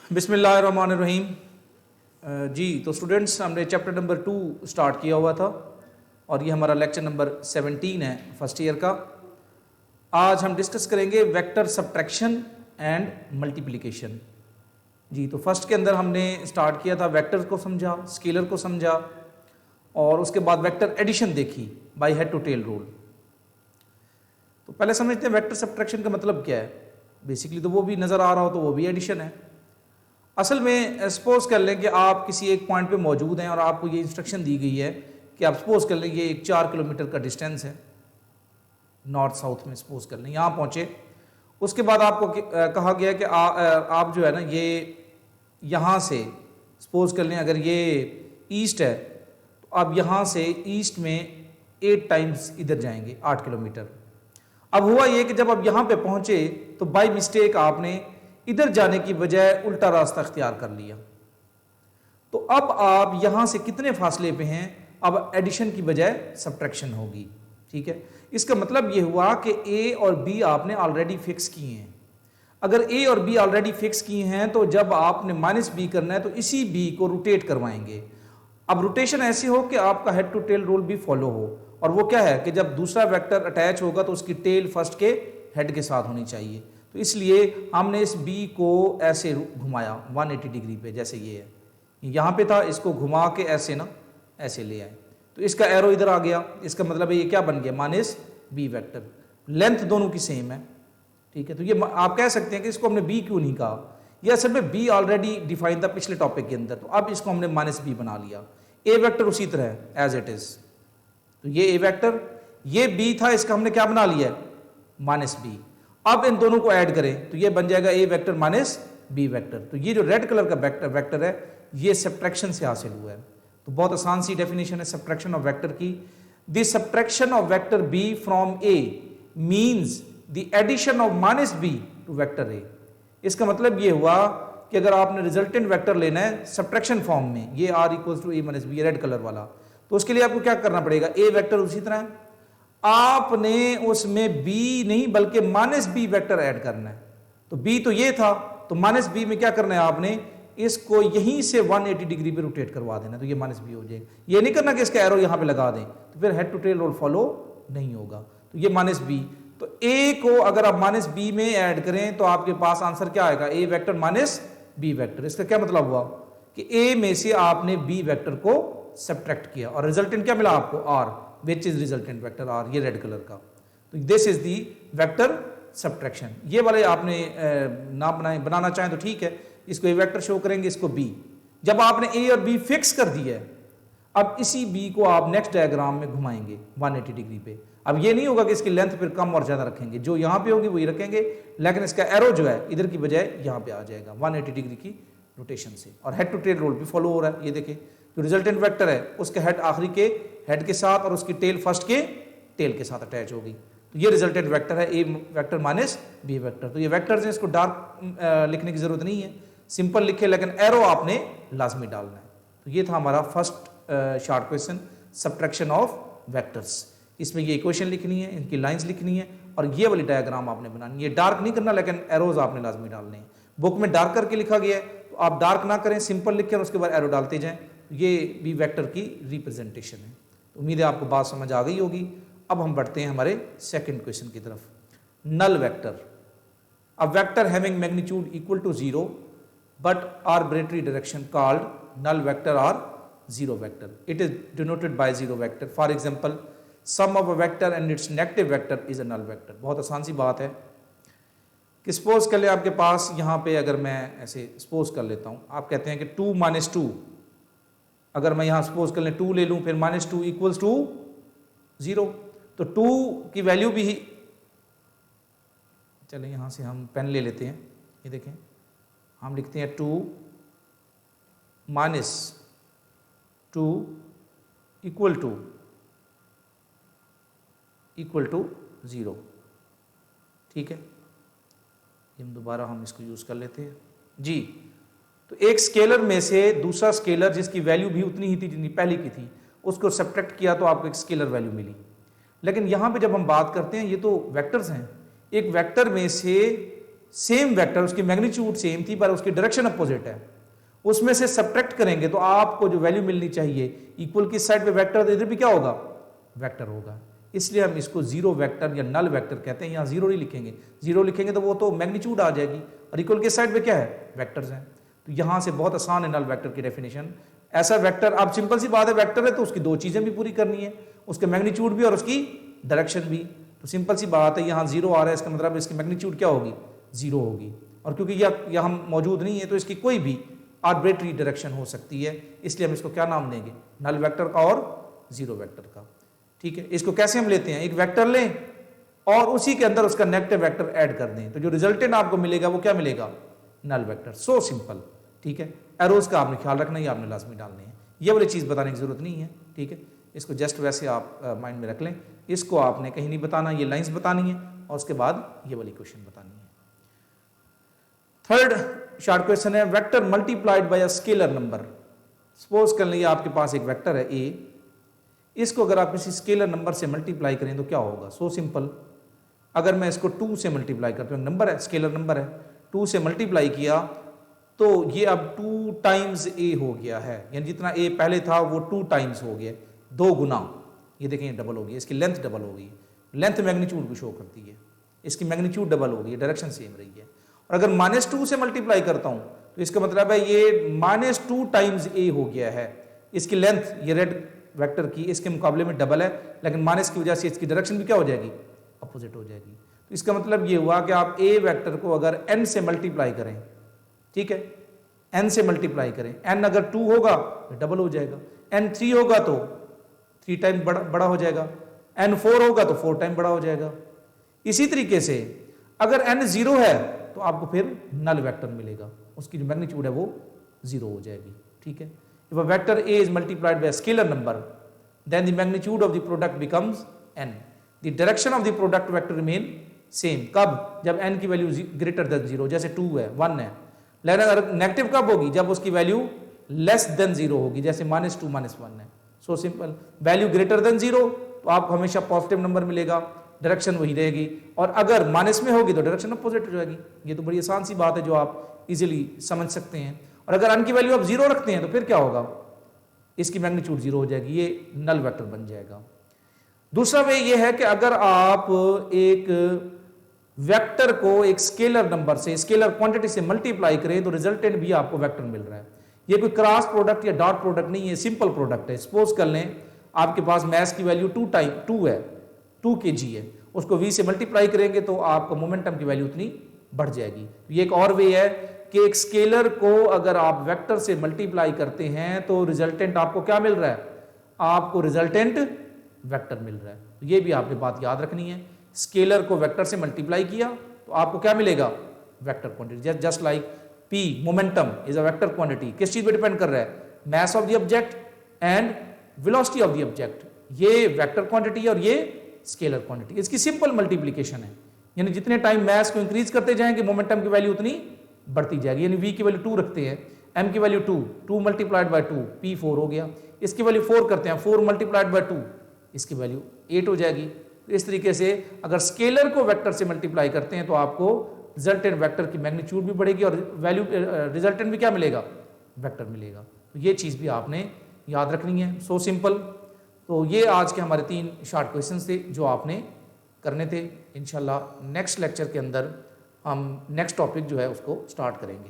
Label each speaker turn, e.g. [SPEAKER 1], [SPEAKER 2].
[SPEAKER 1] बिस्मिल्लाहिर्रहमानिर्रहीम। जी तो स्टूडेंट्स, हमने चैप्टर नंबर 2 स्टार्ट किया हुआ था और ये हमारा लेक्चर नंबर 17 है फर्स्ट ईयर का। आज हम डिस्कस करेंगे वेक्टर सब्ट्रैक्शन एंड मल्टीप्लिकेशन। जी तो फर्स्ट के अंदर हमने स्टार्ट किया था, वेक्टर को समझा, स्केलर को समझा और उसके बाद वेक्टर एडिशन देखी by head to tail rule. तो पहले समझते हैं वेक्टर सब्ट्रैक्शन का मतलब क्या है। बेसिकली तो वो भी नज़र आ रहा हो तो वो भी एडिशन है। असल में सपोज कर लें कि आप किसी एक पॉइंट पे मौजूद हैं और आपको ये इंस्ट्रक्शन दी गई है कि आप सपोज कर लें ये एक 4 किलोमीटर का डिस्टेंस है, नॉर्थ साउथ में सपोज कर लें, यहाँ पहुँचे। उसके बाद आपको कहा गया कि आप जो है ना ये यहाँ से सपोज कर लें अगर ये ईस्ट है तो आप यहाँ से ईस्ट में 8 टाइम्स इधर जाएंगे 8 किलोमीटर। अब हुआ ये कि जब आप यहाँ पे पहुँचे तो बाय मिस्टेक आपने इधर जाने की बजाय उल्टा रास्ता इख्तियार कर लिया। तो अब आप यहां से कितने फासले पे हैं, अब एडिशन की बजाय सब्ट्रैक्शन होगी। ठीक है, इसका मतलब यह हुआ कि ए और बी आपने ऑलरेडी फिक्स किए हैं। अगर ए और बी ऑलरेडी फिक्स किए हैं तो जब आपने माइनस बी करना है तो इसी बी को रोटेट करवाएंगे। अब रोटेशन ऐसी हो कि आपका हेड टू टेल रूल भी फॉलो हो, और वो क्या है कि जब दूसरा वेक्टर अटैच होगा तो उसकी टेल फर्स्ट के हेड के साथ होनी चाहिए। तो इसलिए हमने इस बी को ऐसे घुमाया 180 डिग्री पे, जैसे ये है, यहाँ पे था, इसको घुमा के ऐसे ना ऐसे ले आए तो इसका एरो इधर आ गया। इसका मतलब है ये क्या बन गया, माइनस बी वेक्टर। लेंथ दोनों की सेम है। ठीक है, तो ये आप कह सकते हैं कि इसको हमने बी क्यों नहीं कहा, ये असल में बी ऑलरेडी डिफाइन था पिछले टॉपिक के अंदर, तो अब इसको हमने माइनस बी बना लिया। ए वेक्टर उसी तरह है एज इट इज, तो ये ए वेक्टर, ये बी था, इसका हमने क्या बना लिया, माइनस बी। अब इन दोनों को ऐड करें तो ये बन जाएगा ए वेक्टर माइनस बी वेक्टर। तो ये जो रेड कलर का वेक्टर है ये सब्ट्रैक्शन से हासिल हुआ है। तो बहुत आसान सी डेफिनेशन है सब्ट्रैक्शन ऑफ वेक्टर की। The subtraction of vector B from A means the addition of minus B to vector A. इसका मतलब ये हुआ कि अगर आपने रिजल्टेंट वेक्टर लेना है सब्ट्रैक्शन फॉर्म में, ये R equals to A minus B, red colour वाला, तो उसके लिए आपको क्या करना पड़ेगा, ए वेक्टर उसी तरह आपने उसमें बी नहीं बल्कि माइनस बी वेक्टर ऐड करना है। तो बी तो ये था, तो माइनस बी में क्या करना है, आपने इसको यहीं से 180 डिग्री पे रोटेट करवा देना, तो ये माइनस बी हो जाएगा। ये नहीं करना कि इसका एरो यहां पे लगा दें, तो फिर head to tail rule follow नहीं होगा। तो ये माइनस बी, तो ए को अगर आप माइनस बी में ऐड करें तो आपके पास आंसर क्या आएगा, ए वेक्टर माइनस बी वेक्टर। इसका क्या मतलब हुआ कि ए में से आपने बी वेक्टर को सब्ट्रैक्ट किया और रिजल्टेंट क्या मिला आपको, R, which is resultant vector r, ये रेड कलर का। तो this is the vector subtraction. ये वाले आपने ना बनाना चाहें तो ठीक है, इसको ए वेक्टर शो करेंगे, इसको बी। जब आपने ए और बी फिक्स कर दिया है, अब इसी बी को आप नेक्स्ट डायग्राम में घुमाएंगे 180 डिग्री पे। अब ये नहीं होगा कि इसकी लेंथ फिर कम और ज्यादा रखेंगे, जो यहां पे होगी वही रखेंगे, लेकिन इसका एरो जो है इधर की बजाय यहां पे आ जाएगा 180 डिग्री की रोटेशन से। और हेड टू टेल रूल भी फॉलो हो रहा है। ये देखिए जो रिजल्टेंट वेक्टर है उसके हेड आखिरी के हेड के साथ और उसकी टेल फर्स्ट के टेल के साथ अटैच हो गई। तो ये रिजल्टेंट वेक्टर है ए वेक्टर माइनस बी वेक्टर। तो ये वेक्टर्स हैं, इसको डार्क लिखने की जरूरत नहीं है, सिंपल लिखे, लेकिन एरो आपने लाजमी डालना है। तो ये था हमारा first short question, subtraction of vectors. इसमें ये इक्वेशन लिखनी है, इनकी लाइंस लिखनी है और ये वाली डायग्राम आपने बनानी है। डार्क नहीं करना, लेकिन एरोज आपने लाजमी डालने हैं। बुक में डार्क करके लिखा गया है तो आप डार्क ना करें, सिंपल लिखें और उसके बाद एरो डालते जाएं। ये बी वेक्टर की रिप्रेजेंटेशन है। उम्मीद है आपको बात समझ आ गई होगी। अब हम बढ़ते हैं हमारे सेकंड क्वेश्चन की तरफ। Null vector, a vector having magnitude equal to 0 but arbitrary direction called null vector और zero vector. It is denoted by zero vector. For example sum of a vector and its negative vector is a null vector. बहुत आसान सी बात है कि suppose कर ले आपके पास यहाँ पे, अगर मैं ऐसे सपोज कर लेता हूँ, आप कहते हैं कि 2 - 2, अगर मैं यहां सपोज कर लें 2 ले लूं, फिर -2 इक्वल्स टू 0, तो 2 की वैल्यू भी, चलें यहां से हम पेन ले लेते हैं, ये देखें, हम लिखते हैं 2 - 2 इक्वल टू 0। ठीक है, हम दोबारा इसको यूज कर लेते हैं जी। तो एक स्केलर में से दूसरा स्केलर जिसकी वैल्यू भी उतनी ही थी जितनी पहले की थी, उसको सब्ट्रैक्ट किया तो आपको एक स्केलर वैल्यू मिली। लेकिन यहाँ पे जब हम बात करते हैं, ये तो वेक्टर्स हैं, एक वेक्टर में से सेम वेक्टर, उसकी मैग्नीट्यूड सेम थी पर उसकी डायरेक्शन अपोजिट है, उसमें से सब्ट्रैक्ट करेंगे तो आपको जो वैल्यू मिलनी चाहिए इक्वल की साइड पे वेक्टर, इधर भी क्या होगा, वेक्टर होगा। इसलिए हम इसको जीरो वेक्टर या नल वेक्टर कहते हैं। यहाँ जीरो नहीं लिखेंगे, जीरो लिखेंगे तो वो तो मैग्नीट्यूड आ जाएगी, और इक्वल के साइड पे क्या है, वेक्टर्स हैं। तो यहाँ से बहुत आसान है नल वेक्टर की डेफिनेशन। ऐसा वेक्टर, अब सिंपल सी बात है, वेक्टर है तो उसकी दो चीजें भी पूरी करनी है, उसके मैग्नीट्यूड भी और उसकी डायरेक्शन भी। तो सिंपल सी बात है, यहाँ जीरो आ रहा है, इसका मतलब इसकी मैग्नीट्यूड क्या होगी, जीरो होगी। और क्योंकि यह यहाँ मौजूद नहीं है तो इसकी कोई भी आर्बिट्री डायरेक्शन हो सकती है, इसलिए हम इसको क्या नाम देंगे, नल वेक्टर का और जीरो वेक्टर का। ठीक है, इसको कैसे हम लेते हैं, एक वेक्टर लें और उसी के अंदर उसका नेगेटिव वेक्टर ऐड कर दें, तो जो रिजल्टेंट आपको मिलेगा वो क्या मिलेगा, नल वेक्टर। So simple. ठीक है, एरोज का आपने ख्याल रखना ही, आपने लाजमी डालने हैं, ये वाली चीज़ बताने की जरूरत नहीं है। ठीक है, इसको जस्ट वैसे आप माइंड में रख लें, इसको आपने कहीं नहीं बताना, ये लाइंस बतानी है और उसके बाद ये वाली क्वेश्चन बतानी है। थर्ड शॉर्ट क्वेश्चन है, vector multiplied by a scalar number. Suppose कर लीजिए आपके पास एक वेक्टर है ए, इसको अगर आप किसी स्केलर नंबर से मल्टीप्लाई करें तो क्या होगा। सो सिंपल, अगर मैं इसको 2 से मल्टीप्लाई करता हूँ, नंबर है, स्केलर नंबर है, 2 से मल्टीप्लाई किया तो ये अब 2 टाइम्स ए हो गया है, यानी जितना ए पहले था वो 2 टाइम्स हो गया, 2 गुना। ये देखें, ये डबल हो गई, इसकी लेंथ डबल हो गई, लेंथ मैग्नीट्यूड को शो करती है, इसकी मैग्नीट्यूड डबल हो गई, डायरेक्शन सेम रही है। और अगर -2 से मल्टीप्लाई करता हूं तो इसका मतलब है ये -2 टाइम्स ए हो गया है, इसकी लेंथ ये रेड वेक्टर की इसके मुकाबले में डबल है, लेकिन माइनस की वजह से इसकी डायरेक्शन भी क्या हो जाएगी, अपोजिट हो जाएगी। तो इसका मतलब ये हुआ कि आप ए वेक्टर को अगर n से मल्टीप्लाई करें, ठीक है, n से मल्टीप्लाई करें, n अगर 2 होगा तो डबल हो जाएगा, n 3 होगा तो 3 टाइम बड़ा हो जाएगा, n 4 होगा तो 4 टाइम बड़ा हो जाएगा। इसी तरीके से अगर n 0 है तो आपको फिर नल वेक्टर मिलेगा, उसकी जो मैग्नीट्यूड है वो 0 हो जाएगी। ठीक है, if a vector a is multiplied by a scalar number then the magnitude of the product becomes n, the direction of the product vector remain same। कब, जब n की वैल्यू ग्रेटर देन 0, जैसे 2 है, 1 है। लेकिन अगर नेगेटिव कब होगी, जब उसकी वैल्यू लेस देन 0 होगी, जैसे -2 -1 है। So simple, value greater than 0 तो आपको हमेशा पॉजिटिव नंबर मिलेगा, डायरेक्शन वही रहेगी, और अगर माइनस में होगी तो डायरेक्शन अपोजिट हो जाएगी। ये तो बड़ी आसान सी बात है जो आप इजीली समझ सकते हैं। और अगर n की वैल्यू आप 0 रखते हैं तो फिर क्या होगा, इसकी मैग्नीट्यूड 0 हो जाएगी, ये नल वेक्टर बन जाएगा। दूसरा वे ये है कि अगर आप एक वेक्टर को एक स्केलर नंबर से, स्केलर क्वांटिटी से मल्टीप्लाई करें तो रिजल्टेंट भी आपको वेक्टर मिल रहा है। ये कोई क्रॉस प्रोडक्ट या डॉट प्रोडक्ट नहीं है, सिंपल प्रोडक्ट है। सपोज कर लें आपके पास मैस की वैल्यू 2 है, 2 kg है, उसको v से मल्टीप्लाई करेंगे तो आपका मोमेंटम की वैल्यू उतनी बढ़ जाएगी। ये एक और वे है कि एक स्केलर को अगर आप वेक्टर से मल्टीप्लाई करते हैं तो रिजल्टेंट आपको क्या मिल रहा है, आपको रिजल्टेंट वेक्टर मिल रहा है। तो ये भी आपने बात याद रखनी है, स्केलर को वेक्टर से मल्टीप्लाई किया तो आपको क्या मिलेगा, vector quantity. Just like p momentum is a vector quantity, किस चीज पे डिपेंड कर रहा है, mass of the object and velocity of the object. ये वेक्टर क्वांटिटी है और ये स्केलर क्वांटिटी, इसकी सिंपल मल्टीप्लिकेशन है, यानी जितने टाइम मैस को इंक्रीज करते जाएंगे मोमेंटम की वैल्यू उतनी बढ़ती जाएगी। यानी v की वैल्यू 2 रखते हैं, m की वैल्यू 2 मल्टीप्लाइड बाय 2 p 4 हो गया, इसकी वैल्यू 4 करते हैं, 4 मल्टीप्लाइड बाय 2 इसकी वैल्यू 8 हो जाएगी। इस तरीके से अगर स्केलर को वेक्टर से मल्टीप्लाई करते हैं तो आपको रिजल्टेंट वेक्टर की मैग्नीट्यूड भी बढ़ेगी और वैल्यू रिजल्टेंट भी क्या मिलेगा, वेक्टर मिलेगा। तो ये चीज़ भी आपने याद रखनी है। So simple. तो ये आज के हमारे 3 शॉर्ट क्वेश्चंस थे जो आपने करने थे। इंशाल्लाह नेक्स्ट लेक्चर के अंदर हम नेक्स्ट टॉपिक जो है उसको स्टार्ट करेंगे।